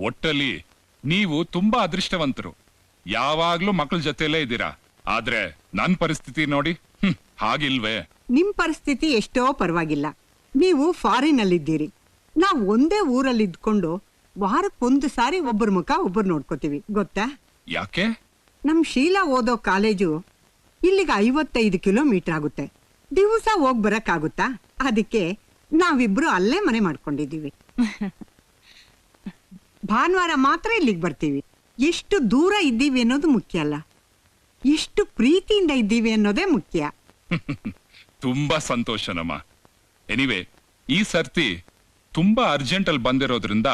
ಒಟ್ಟಲ್ಲಿ ನೀವು ತುಂಬಾ ಅದೃಷ್ಟವಂತರು. ಯಾವಾಗ್ಲೂ ಮಕ್ಕಳ ಜೊತೆಲೇ ಇದ್ದೀರಾ. ಆದ್ರೆ ನನ್ ಪರಿಸ್ಥಿತಿ ನೋಡಿ, ಹಾಗಿಲ್ವೇ? ನಿಮ್ ಪರಿಸ್ಥಿತಿ ಎಷ್ಟೋ ಪರವಾಗಿಲ್ಲ. ನೀವು ಫಾರಿನ್ ಅಲ್ಲಿದ್ದೀರಿ, ನಾವು ಒಂದೇ ಊರಲ್ಲಿ ಇದ್ಕೊಂಡು ವಾರಕ್ಕೊಂದು ಸಾರಿ ಒಬ್ಬರ ಮುಖ ಒಬ್ಬರು ನೋಡ್ಕೋತೀವಿ, ಗೊತ್ತಾ? ಯಾಕೆ? ನಮ್ ಶೀಲಾ ಓದೋ ಕಾಲೇಜು ಇಲ್ಲಿಗೆ 55 ಕಿಲೋಮೀಟರ್ ಆಗುತ್ತೆ. ದಿವಸ ಹೋಗ್ ಬರಕ್ಕಾಗುತ್ತಾ? ಅದಕ್ಕೆ ನಾವಿಬ್ರು ಅಲ್ಲೇ ಮನೆ ಮಾಡ್ಕೊಂಡಿದ್ದೀವಿ. ಭಾನುವಾರ ಮಾತ್ರ ಇಲ್ಲಿಗೆ ಬರ್ತೀವಿ. ಎಷ್ಟು ದೂರ ಇದ್ದೀವಿ ಅನ್ನೋದು ಮುಖ್ಯ ಅಲ್ಲ, ಎಷ್ಟು ಪ್ರೀತಿಯಿಂದ ಇದ್ದೀವಿ ಅನ್ನೋದೇ ಮುಖ್ಯ. ತುಂಬಾ ಸಂತೋಷನಮ್ಮ. ಎನಿವೆ, ಈ ಸರ್ತಿ ತುಂಬಾ ಅರ್ಜೆಂಟ್ ಅಲ್ಲಿ ಬಂದಿರೋದ್ರಿಂದ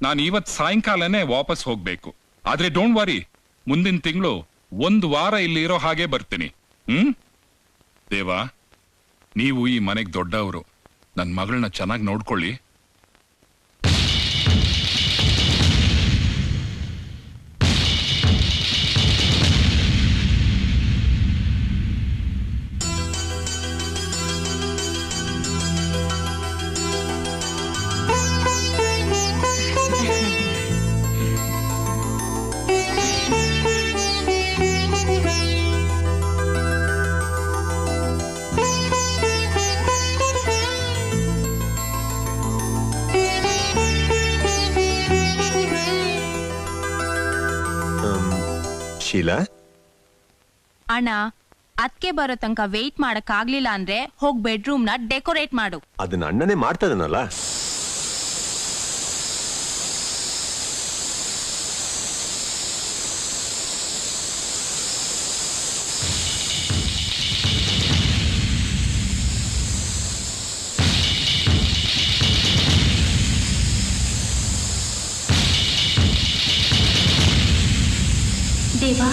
ನಾನು ಇವತ್ ಸಾಯಂಕಾಲನೇ ವಾಪಸ್ ಹೋಗ್ಬೇಕು. ಆದ್ರೆ ಡೋಂಟ್ ವರಿ, ಮುಂದಿನ ತಿಂಗಳು 1 ವಾರ ಇಲ್ಲಿ ಇರೋ ಹಾಗೆ ಬರ್ತೀನಿ. ದೇವಾ, ನೀವು ಈ ಮನೆಗ್ ದೊಡ್ಡವರು, ನನ್ ಮಗಳನ್ನ ಚೆನ್ನಾಗಿ ನೋಡ್ಕೊಳ್ಳಿ. ಶೀಲಾ, ಅಣ್ಣ, ಅದಕ್ಕೆ ಬರೋ ತನಕ ವೇಟ್ ಮಾಡಕ್ ಆಗ್ಲಿಲ್ಲ ಅಂದ್ರೆ ಹೋಗ್ ಬೆಡ್ರೂಮ್ ನ ಡೆಕೋರೇಟ್ ಮಾಡು. ಅದನ್ನ ಅಣ್ಣನೇ ಮಾಡ್ತದನಲ್ಲ. ದೇವಾ,